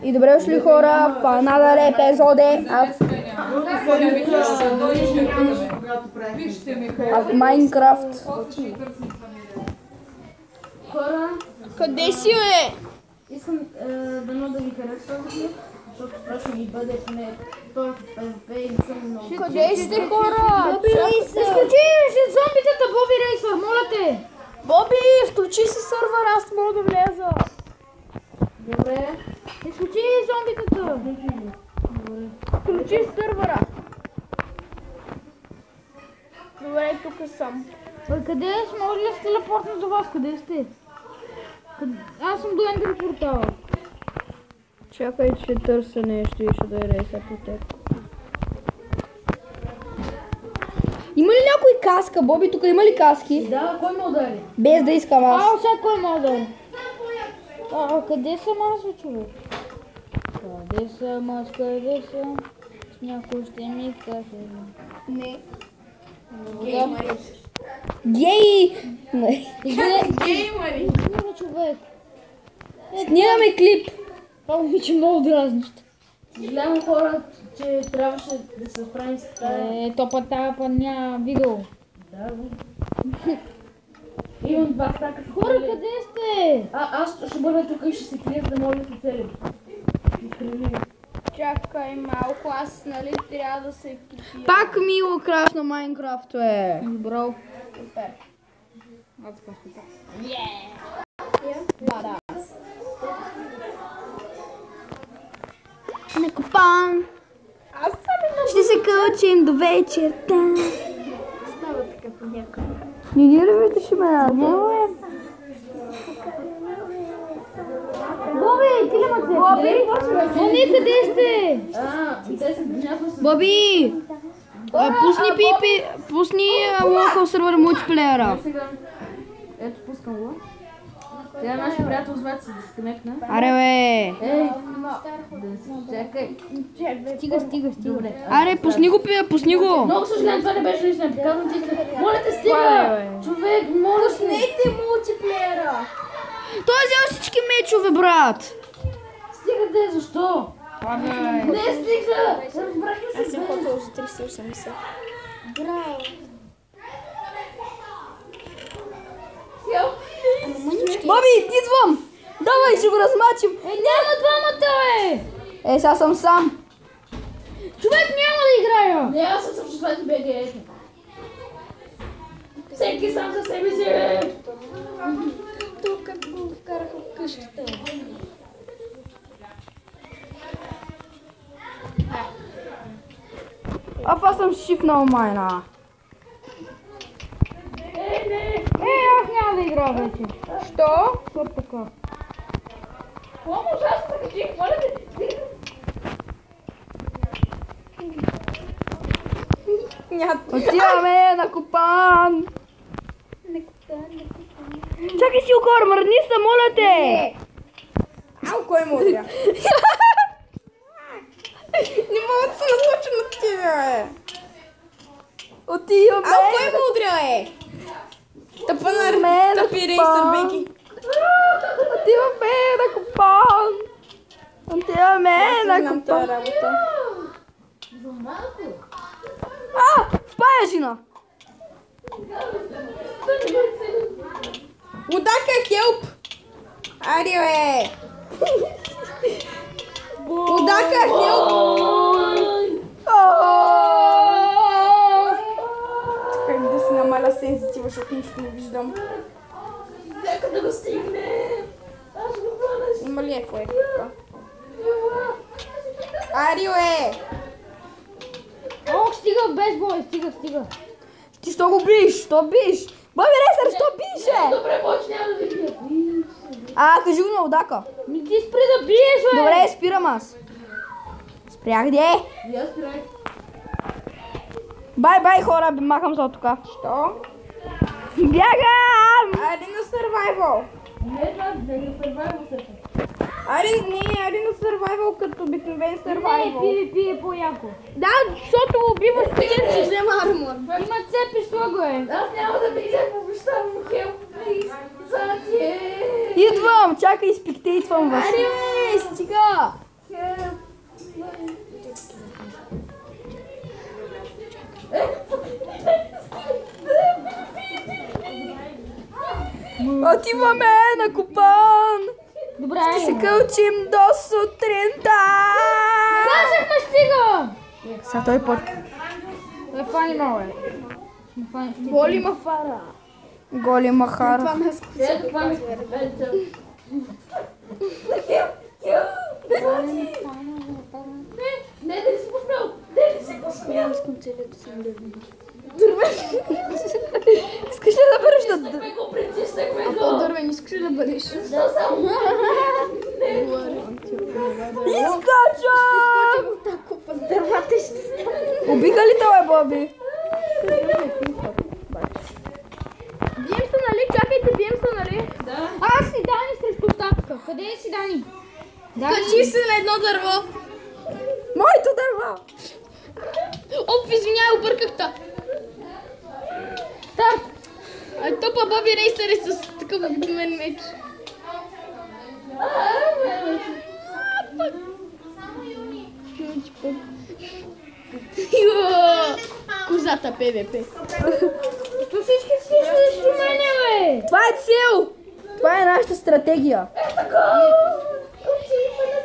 И добре дошли хора в another епизоде в Майнкрафт. Хора, Къде си, бе? искам дано да ви харесва, защото страшно ми бъде поне второто PvP и не съм много. Къде сте, хора? Боби Рейсър! Изключи зомбитата, Боби Рейсър, моля те! Боби, включи си сървър, аз мога да вляза. Добре. Изключи зомбитата! Добре. Включи сървъра. Добре, тук съм. Къде сме? Може ли да се телепортна до вас? Къде сте? Аз съм до Ендер портала. Чакай, че търся нещо и ще дойде сега по теб. Има ли някой каска? Боби, тук има ли каски? Да, кой ме удари? Без да искам аз. Сега кой ме удари? Къде съм аз, бе, човек? Къде съм аз, къде съм? С някой ще ми каже. Не. Гей! Геймари! Снима, човек! Снимаме клип! Това момиче много дразнища. Гледам хора, че трябваше да се справим с тази... То път няма видео. Да, бе. Имам два стака. Хора, къде сте? Аз ще бъда тук и ще се крия, за да може да се целим. Чакай малко, аз нали трябва да се екипирам. Пак мило краш на Майнкрафт, бе! Бро. Супер. Аз така спитам. Да. Накопан! Аз съм Ще се кълчим до вечерта. става така понякога. Не ревете шимената. Боби, ти ли ме цепи? Не, къде сте? Те са някакво са... Боби! Пусни локал сервер мултиплеера. Ето, пускам го. Сега нашия приятел звати се дисконектна. Аре, бе! Ей! Чакай. Стига. Добре. Аре, пусни го! Много съжалявам, това не беше лично. Казвам ти, моля те, стига! Човек, моля те! Пуснете мултиплеера! Той е взел всички мечове, брат! Стига те, защо? Не, стига! Разбрахме Аз се, съм бе. хотел за 380. Браво! Боби, идвам! Давай, ще го размачим! Няма двамата, бе! Сега съм сам. Човек, няма да играя! Не, аз съм срещу това ти БГ, ето. Всеки сам за себе си, бе! Тук го вкараха в къщата. Аз съм шифнал майна. Аз няма да играя вече. Що? Защото така. Какво може аз да качих? Моля те, Отиваме на Копан. Чакай си, Окор, мръдни се, моля те! Ау, кой му удря? Не мога да се насоча на тебе, бе! Отиваме! Ау, кой му удря, Тъпи рейсър, беги! Отиваме на Копан! Отиваме на Копан! за малко. В паяжина! Удака, хелп! Ари, бе! Удака, хелп! Чакай да си намаля сензитива, защото нищо не виждам. Нека да го стигне. Аз го бъда. Има ли ефо тук? Ари, бе! Стига без бой, стига. Ти що го биш? Що биш? Боби Рейсър, що бише? Добре, повече няма да ви бия. Кажи го на Удака. Ми ти спри да биеш, бе! Добре, спирам аз. Спрях, де? И аз спирай. Бай, хора, махам се от тук. Що? Бягам! Ари на survival! Не, това не survival се. Ари на survival, като обикновен Не, survival. пие по-яко. Да, защото убиваш пиен, ще взема армор. Има цепи, слаго е. Аз няма да ви взема, обещавам, хелп, плиз. Идвам! Чакай, спектейтвам вас. Ари, бе, стига! Отиваме на Купан! Добре. Ще се кълчим до сутринта! Казахме стига! Сега той път. Не фани много е. Боли ма фара. Голи махара. Ето това ми Не, да си посмял! Не си посмял! Искам целият съм дървен. Искаш ли да бъдеш да... Стъкме го, притиснахме го! По-дървен искаш ли да бъдеш? Да, само! Изкачам! Та купа с дървата ще стане. Убиха ли това, Боби? Бием се, нали? Чакайте, бием се, нали? Да. Аз си Дани срещу стапка. Къде е си Дани? Качи се на едно дърво. Моето дърво! Оп, извинявай, обърках-та. Старт! А топа Боби Рейсър е с такъв обикновен меч. Козата ПВП. Що всички срещу мене, бе? Това е цел! Това е нашата стратегия.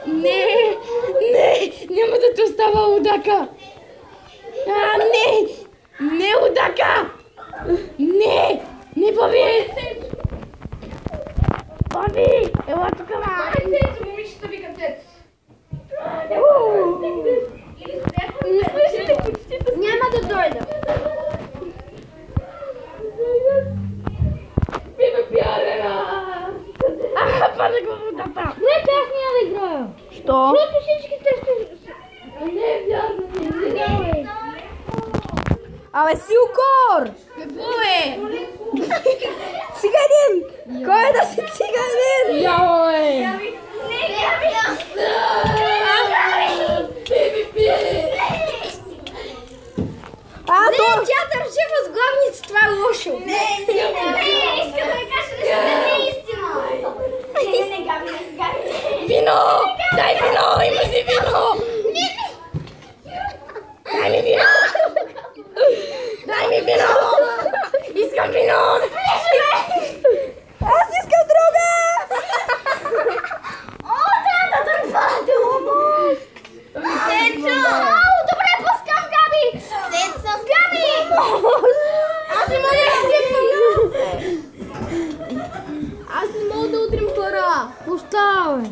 Не, не, няма да те остава Удака. Не, не Удака. Не, не Боби. Боби, ела тук, ма. Момичета викат тец. Няма да дойда. Падах в водата. Не, аз няма да играя. Що? Защото всички те ще... Не е вярно, не е. Абе, Силкор! Какво е? Циганин! Кой е да си циганин? Яо, е! То... Театър живо с главница, това е лошо. Не, искам да кажа нещо, не е истина. Не, Габи. Вино! Дай вино! Има си вино! Дай ми вино! Дай ми вино! Искам вино! Аз искам друга! Добре, пускам Габи. Габи! Аз не мога да вземам. Аз не мога да удрям хора. Оставай!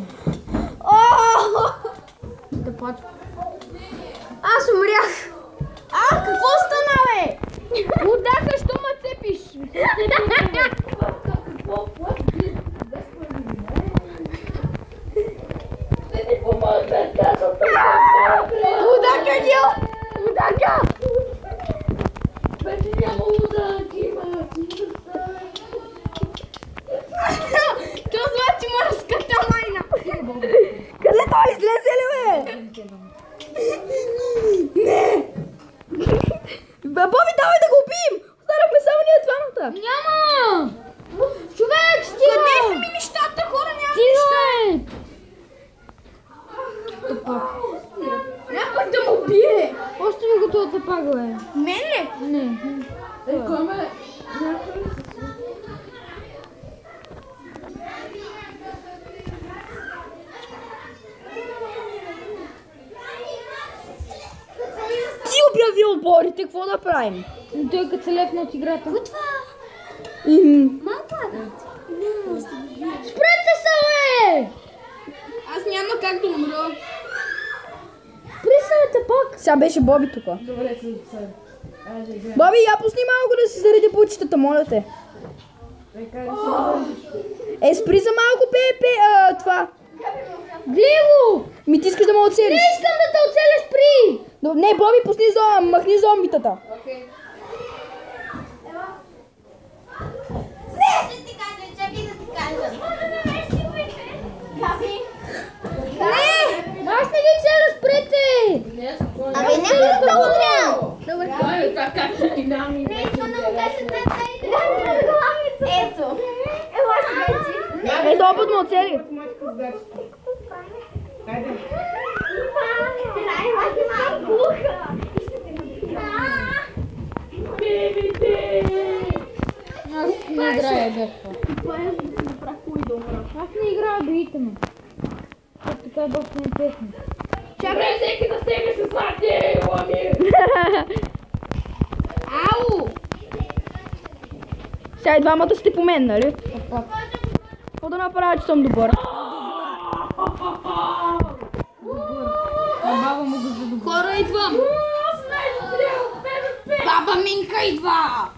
Да плача. Аз умрях. Какво стана, бе? Удака, що ме цепиш? Удака, Гил! Удака! Вече няма удаки, Това значи морската майна. Къде той излезе ли, бе? Не! Боби, давай да го убием! Останахме само ние двамата! Няма! Човек, стига! Къде са ми нещата, хора? Няма Стига, неща. Някой да му бие. Остави го това тъпак, бе. Мен ли? Не. Кой ме? Ти обяви отборите, какво да правим? Той като се лепна от играта. Спрете се, бе! Аз няма как да умра. Спри се, бе, тъпак! Сега беше Боби тук. Добре, се. Боби, я пусни малко да си зареди бучетата, моля те. Спри за малко, това. Гледай го! Ми ти искаш да ме оцелиш? Не искам да те оцеля, спри! Не, Боби, пусни махни зомбитата. Аз не ги целя, спрете! Абе, няма да удрям. Ето. Този път ме оцели. не играе без това. Това е да си направя кой да умра. Аз не играя до итема. Така е доста интересно. Добре, всеки да себе се злати, ломи! Ау! Сега и двамата сте по мен, нали? Какво да направя, че съм добър? Баба му го за добър. Хора, идвам! Баба Минка идва!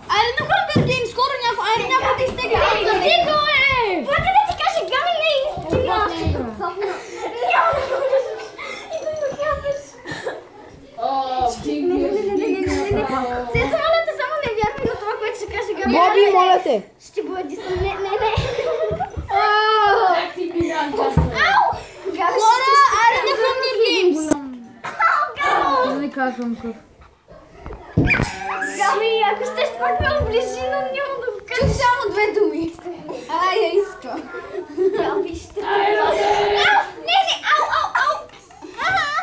Айде на Hunger Games, скоро айде някой да изтегля! Стига е! Това да ти каже, Гами не е истина! Цецо, моля те, само не вярвай на това, което ще каже Гами. Боби, моля те! Ще бъде съм, не. Хора, айде на Hunger Games! Не казвам къв. Гами, ако ще пак ме оближи, но няма да го кажа. Чух само две думи. Я искам. Гами, ще... Не, ау!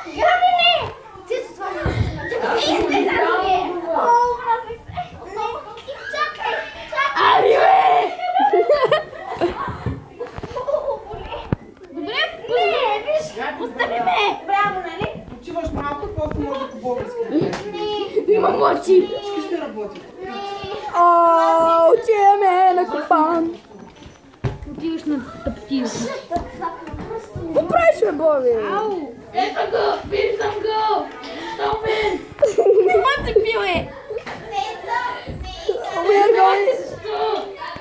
Гами, не! Цецо, това не е истина. Чакай! Ари, бе! Добре, виж, остави ме! Браво, нали? Почиваш малко, просто може да побога. Имам очи! Всички ще работят. Отиваме на купан! Отиваш на тъптия. Какво правиш, бе, Боби? Ето го, виждам го! Стопен! Ма ти пиле! Where going?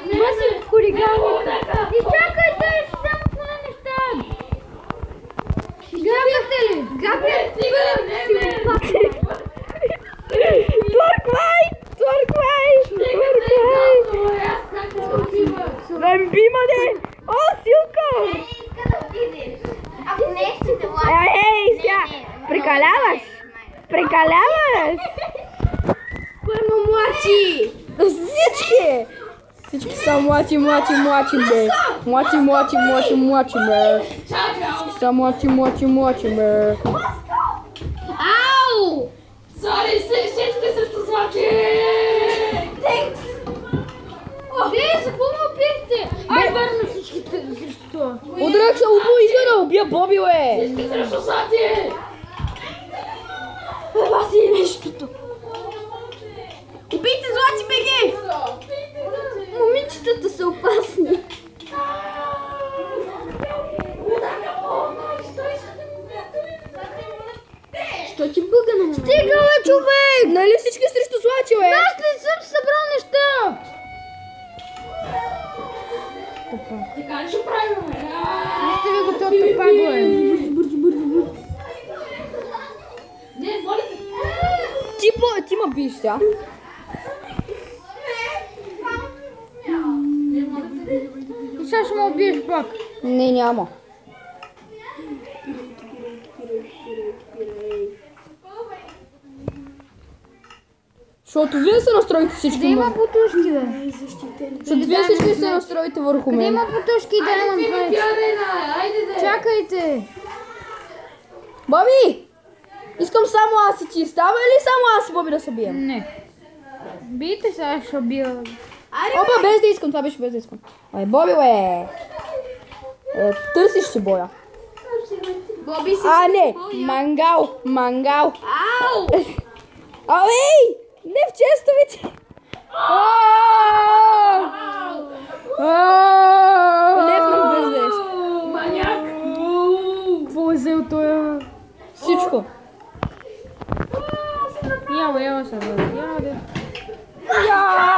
Мъси хулигани. И чакайте, ще взема това неща. Габите ли? Творквай! Любимане! О, Силко! Ако не ще те Ей, сега! Прекаляваш! Кой му младши? Всички! Всички са младши, бе! Младши, бе! Всички са младши, бе! Ау! Сори, всички срещу злати! Вие, за какво ме убихте? Ай, върна всичките срещу това. Удрях се убо, иска да убия Боби, бе! Всички срещу злати! Това си е нещото. Убийте злати, беги! Момичетата са опасни. Що ти бъга на мен? Стига, бе, човек! Нали всички срещу злати, бе? Аз не съм събрал неща. Така ли ще правим? Остави го този тъпак, бе. Не, моля те! Ти ма биш сега. И сега ще ме убиеш пак. Не, няма. Защото вие се настроите всички. Да има потушки, бе. Защото вие всички се настроите върху Да мен. има потушки, да имам две. Айде де! Чакайте. Боби! Искам само аз и ти. Става или само аз и Боби да се бием? Не. Бийте сега, ще убия. Опа, без да искам. Това беше без да искам. Ай, Боби, бе! Търсиш си боя. Боби си. А, не! Мангал! Ау! Ей! Не в честовете! Левнах без да искам. Маняк! Какво е взел той? Всичко. Ява се, бе. Ява, де. Я!